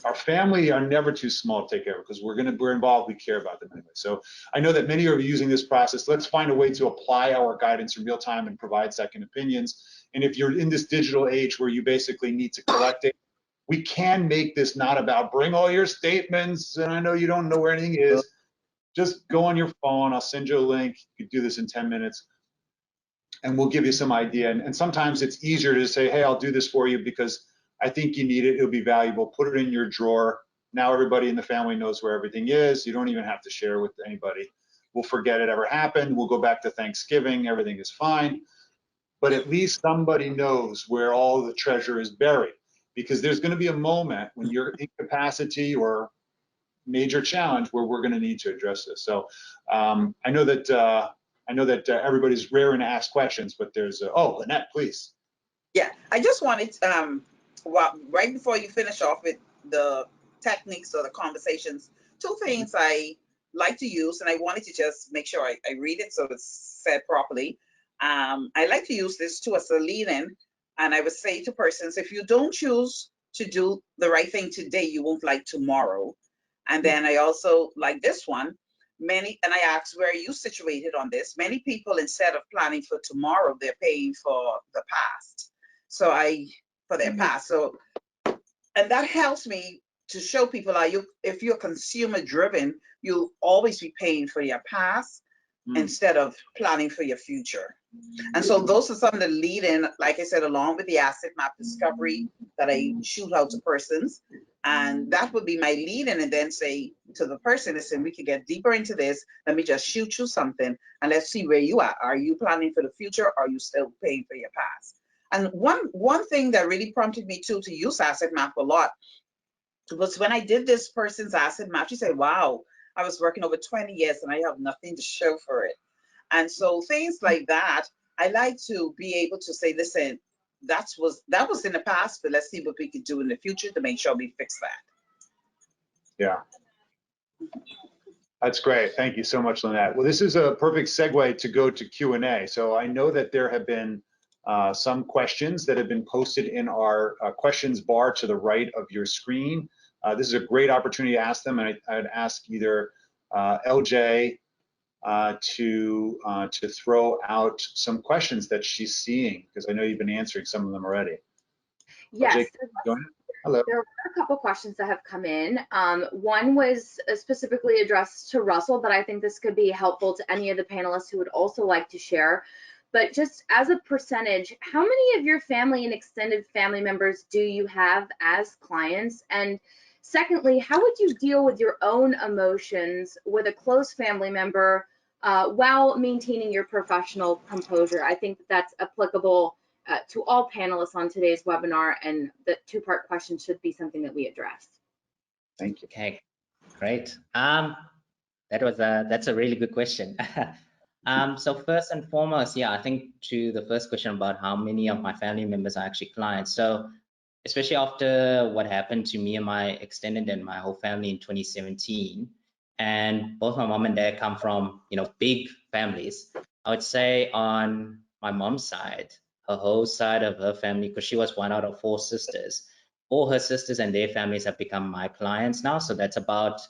our family are never too small to take care of because we're involved. We care about them anyway. So I know that many of you are using this process. Let's find a way to apply our guidance in real time and provide second opinions. And if you're in this digital age where you basically need to collect it, we can make this not about bring all your statements. And I know you don't know where anything is. Just go on your phone. I'll send you a link. You can do this in 10 minutes. And we'll give you some idea. And sometimes it's easier to say, hey, I'll do this for you because I think you need it. It'll be valuable. Put it in your drawer. Now everybody in the family knows where everything is. You don't even have to share with anybody. We'll forget it ever happened. We'll go back to Thanksgiving. Everything is fine. But at least somebody knows where all the treasure is buried, because there's going to be a moment when you're incapacity or major challenge where we're going to need to address this. So I know that everybody's raring to ask questions, but there's Lynette, please. Yeah, I just wanted right before you finish off with the techniques or the conversations, two things I like to use, and I wanted to just make sure I read it so it's said properly. I like to use this too as a lead-in, and I would say to persons, if you don't choose to do the right thing today, you won't like tomorrow. And then I also like this one. And I asked, where are you situated on this? Many people, instead of planning for tomorrow, they're paying for the past. For their past. So, and that helps me to show people if you're consumer driven, you'll always be paying for your past instead of planning for your future. And so those are some of the lead-in, like I said, along with the asset map discovery that I shoot out to persons. And that would be my lead-in, and then say to the person, listen, we can get deeper into this. Let me just shoot you something and let's see where you are. Are you planning for the future? Or are you still paying for your past? And one thing that really prompted me to use asset map a lot was when I did this person's asset map. She said, wow, I was working over 20 years and I have nothing to show for it. And so things like that, I like to be able to say, listen, that was in the past, but let's see what we could do in the future to make sure we fix that. Yeah. That's great. Thank you so much, Lynette. Well, this is a perfect segue to go to Q&A. So I know that there have been some questions that have been posted in our questions bar to the right of your screen. This is a great opportunity to ask them, and I'd ask either LJ to throw out some questions that she's seeing, because I know you've been answering some of them already. Yes. LJ, hello. There were a couple questions that have come in. One was specifically addressed to Russell, but I think this could be helpful to any of the panelists who would also like to share. But just as a percentage, how many of your family and extended family members do you have as clients? And secondly, how would you deal with your own emotions with a close family member while maintaining your professional composure? I think that's applicable to all panelists on today's webinar, and the two-part question should be something that we address. Thank you. Okay, great. That's a really good question. So first and foremost, yeah, I think to the first question about how many of my family members are actually clients. So especially after what happened to me and my extended and my whole family in 2017, and both my mom and dad come from, big families. I would say on my mom's side, her whole side of her family, because she was one out of 4 sisters, all her sisters and their families have become my clients now. So that's about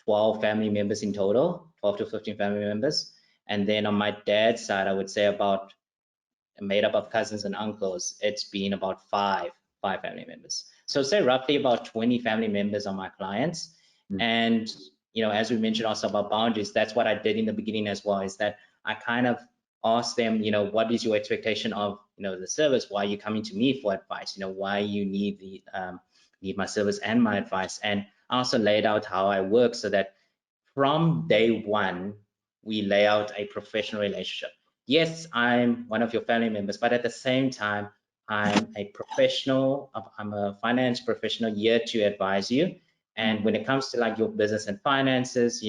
12 family members in total, 12 to 15 family members. And then on my dad's side, I would say about, made up of cousins and uncles, it's been about five family members. So say roughly about 20 family members are my clients. And, as we mentioned also about boundaries, that's what I did in the beginning as well, is that I kind of asked them, what is your expectation of, the service, why are you coming to me for advice? Why you need my service and my advice? And I also laid out how I work so that from day one, we lay out a professional relationship. Yes, I'm one of your family members, but at the same time, I'm a professional. I'm a finance professional here to advise you. And when it comes to like your business and finances,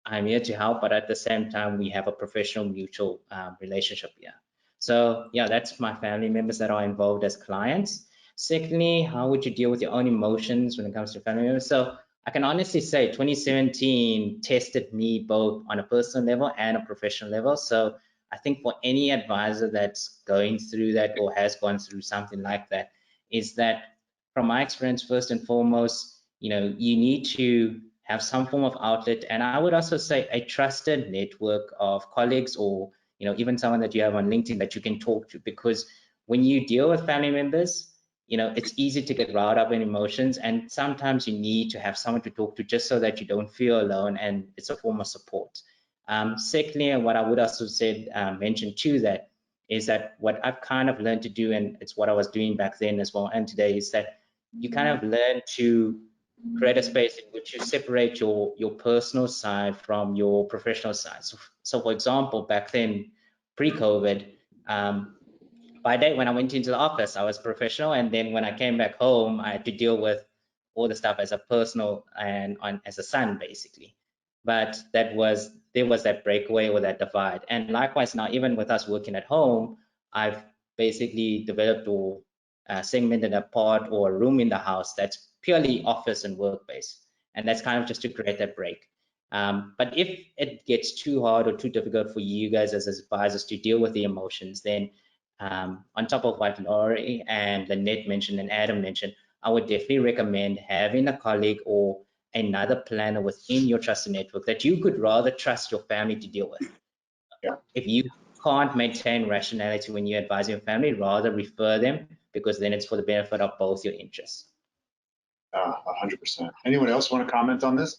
I'm here to help, but at the same time, we have a professional mutual relationship here. So yeah, that's my family members that are involved as clients. Secondly, how would you deal with your own emotions when it comes to family members? So I can honestly say 2017 tested me both on a personal level and a professional level. So I think for any advisor that's going through that or has gone through something like that, is that from my experience, first and foremost, you need to have some form of outlet. And I would also say a trusted network of colleagues or, even someone that you have on LinkedIn that you can talk to, because when you deal with family members, it's easy to get riled up in emotions, and sometimes you need to have someone to talk to just so that you don't feel alone, and it's a form of support. Secondly, and what I would also say, mention to that, is that what I've kind of learned to do, and it's what I was doing back then as well and today, is that you kind of learn to create a space in which you separate your personal side from your professional side. So for example, back then, pre-COVID, by day when I went into the office, I was professional, and then when I came back home, I had to deal with all the stuff as a personal and as a son, basically. But there was that breakaway or that divide. And likewise now, even with us working at home, I've basically developed or segmented a part or a room in the house that's purely office and work-based. And that's kind of just to create that break. But if it gets too hard or too difficult for you guys as advisors to deal with the emotions, then on top of what Laurie and Lynette mentioned and Adam mentioned, I would definitely recommend having a colleague or another planner within your trusted network that you could rather trust your family to deal with. Yeah. If you can't maintain rationality when you advise your family, rather refer them, because then it's for the benefit of both your interests. 100%. Anyone else want to comment on this?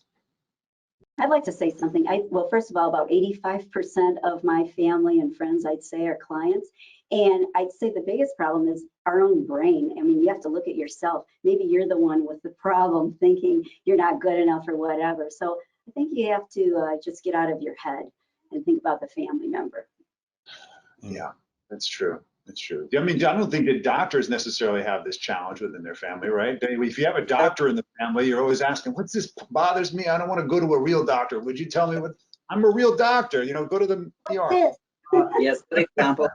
I'd like to say something. Well, first of all, about 85% of my family and friends, I'd say, are clients. And I'd say the biggest problem is our own brain. I mean, you have to look at yourself. Maybe you're the one with the problem, thinking you're not good enough or whatever. So I think you have to just get out of your head and think about the family member. Yeah, that's true. That's true. I mean, I don't think that doctors necessarily have this challenge within their family, right? If you have a doctor in the family, you're always asking, what's this bothers me? I don't want to go to a real doctor. Would you tell me what? I'm a real doctor, go to the ER. Yes, good example.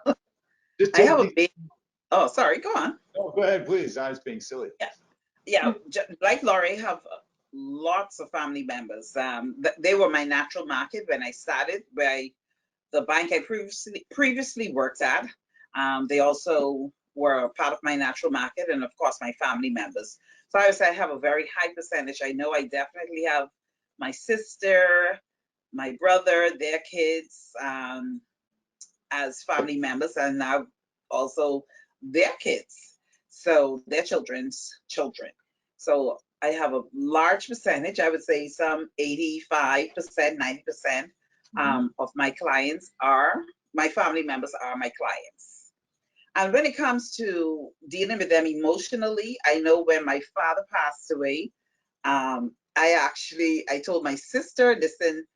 I have a big, oh, sorry, go on. Oh, go ahead, please. I was being silly. Yeah, like Laurie, have lots of family members. They were my natural market when I started, by the bank I previously worked at. They also were part of my natural market, and of course my family members. So I would say I have a very high percentage. I know I definitely have my sister, my brother, their kids as family members, and now also their kids, so their children's children. So I have a large percentage, I would say some 85%, 90% of my clients are, my family members are my clients. And when it comes to dealing with them emotionally, I know when my father passed away, I told my sister, listen,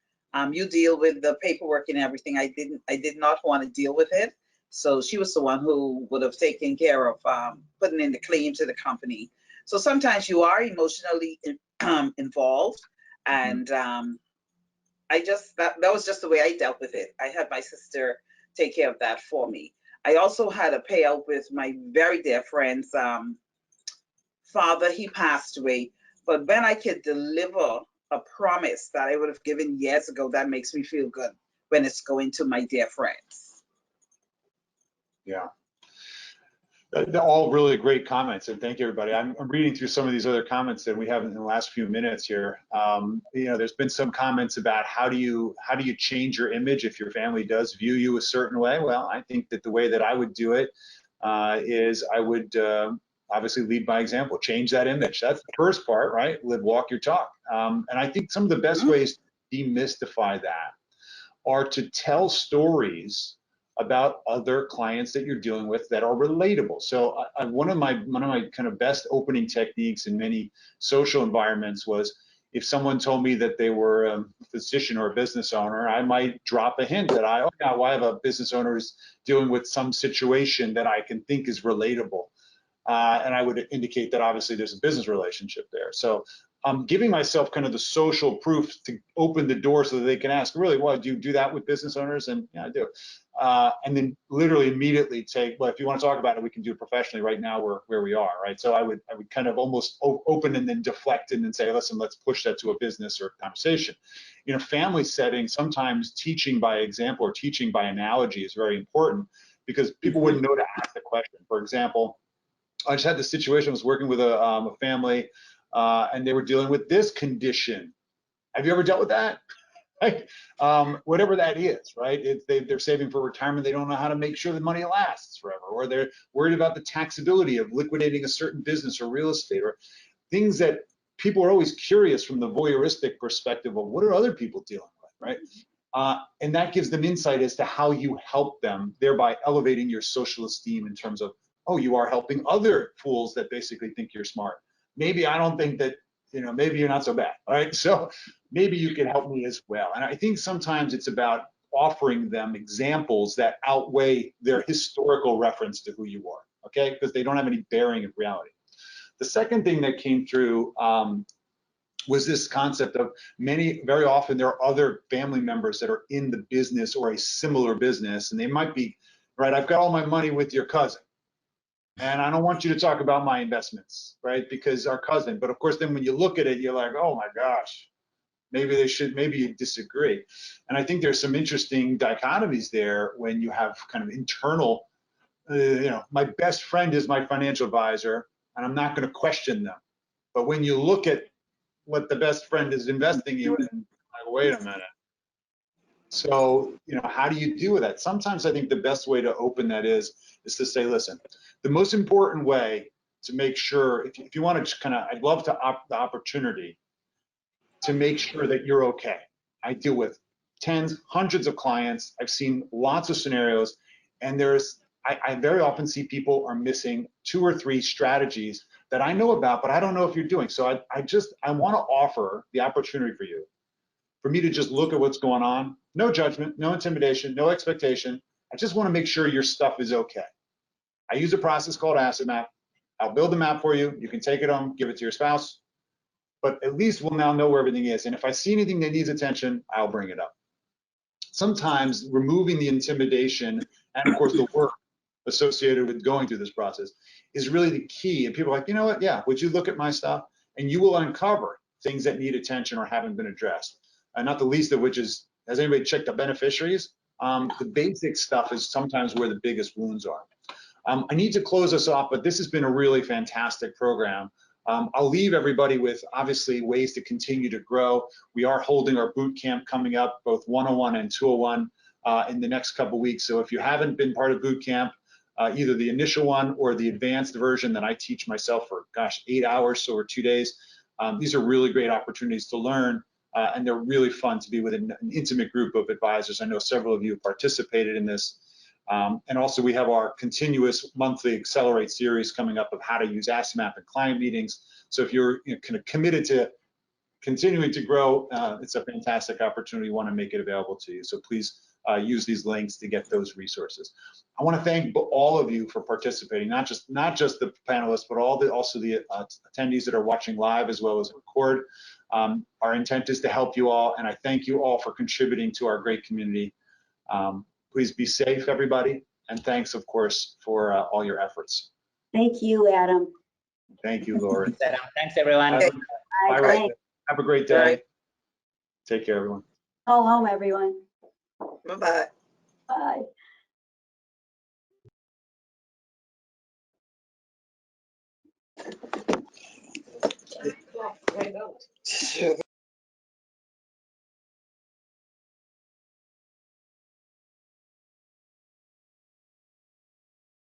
you deal with the paperwork and everything. I did not want to deal with it. So she was the one who would have taken care of putting in the claim to the company. So sometimes you are emotionally involved, and that was just the way I dealt with it. I had my sister take care of that for me. I also had a payout with my very dear friend's father. He passed away, but when I could deliver a promise that I would have given years ago, that makes me feel good when it's going to my dear friends. Yeah. They're all really great comments, and thank you, everybody. I'm reading through some of these other comments that we have in the last few minutes here. There's been some comments about how do you change your image if your family does view you a certain way. Well, I think that the way that I would do it is I would obviously lead by example, change that image. That's the first part, right? Live, walk your talk. And I think some of the best ways to demystify that are to tell stories about other clients that you're dealing with that are relatable. So one of my kind of best opening techniques in many social environments was, if someone told me that they were a physician or a business owner, I might drop a hint that I have a business owner who's dealing with some situation that I can think is relatable. And I would indicate that obviously there's a business relationship there. So I'm giving myself kind of the social proof to open the door so that they can ask, really, well, do you do that with business owners? And yeah, I do. And then literally immediately say, well, if you want to talk about it, we can do it professionally. Right now we're where we are, right? So I would kind of almost open and then deflect and then say, listen, let's push that to a business or a conversation. In a family setting, sometimes teaching by example or teaching by analogy is very important, because people wouldn't know to ask the question. For example, I just had this situation. I was working with a family, and they were dealing with this condition. Have you ever dealt with that? Right? Whatever that is, right? They're saving for retirement. They don't know how to make sure the money lasts forever, or they're worried about the taxability of liquidating a certain business or real estate, or things that people are always curious from the voyeuristic perspective of what are other people dealing with, right? And that gives them insight as to how you help them, thereby elevating your social esteem in terms of, oh, you are helping other fools that basically think you're smart. Maybe I don't think that, maybe you're not so bad, all right? So maybe you can help me as well. And I think sometimes it's about offering them examples that outweigh their historical reference to who you are, okay? Because they don't have any bearing of reality. The second thing that came through was this concept of very often there are other family members that are in the business or a similar business, and they might be, right, I've got all my money with your cousin, and I don't want you to talk about my investments, right, because our cousin. But of course, then when you look at it, you're like, oh my gosh, maybe you disagree. And I think there's some interesting dichotomies there when you have kind of internal, my best friend is my financial advisor, and I'm not going to question them. But when you look at what the best friend is investing you in, like, wait a minute. So, how do you deal with that? Sometimes I think the best way to open that is to say, listen, the most important way to make sure, if you want to I'd love to the opportunity to make sure that you're okay. I deal with tens, hundreds of clients. I've seen lots of scenarios, and I very often see people are missing 2 or 3 strategies that I know about, but I don't know if you're doing. So I want to offer the opportunity for me to just look at what's going on. No judgment, no intimidation, no expectation. I just want to make sure your stuff is okay. I use a process called Asset Map. I'll build the map for you. You can take it home, give it to your spouse, but at least we'll now know where everything is. And if I see anything that needs attention, I'll bring it up. Sometimes removing the intimidation and, of course, the work associated with going through this process is really the key. And people are like, you know what? Yeah, would you look at my stuff? And you will uncover things that need attention or haven't been addressed. And not the least of which is, has anybody checked the beneficiaries? The basic stuff is sometimes where the biggest wounds are. I need to close us off, but this has been a really fantastic program. I'll leave everybody with, obviously, ways to continue to grow. We are holding our boot camp coming up, both 101 and 201, in the next couple weeks. So if you haven't been part of boot camp, either the initial one or the advanced version that I teach myself for, 8 hours over 2 days, these are really great opportunities to learn, and they're really fun to be with an intimate group of advisors. I know several of you have participated in this. And also we have our continuous monthly Accelerate series coming up of how to use Asset Map in client meetings. So if you're kind of committed to continuing to grow, it's a fantastic opportunity. We want to make it available to you. So please use these links to get those resources. I want to thank all of you for participating, not just the panelists, but also the attendees that are watching live as well as record. Our intent is to help you all, and I thank you all for contributing to our great community. Please be safe, everybody, and thanks, of course, for all your efforts. Thank you, Adam. Thank you, Laura. Thanks, everyone. Bye, Ray. Have a great day. Take care, everyone. Go home, everyone. Bye-bye. Bye.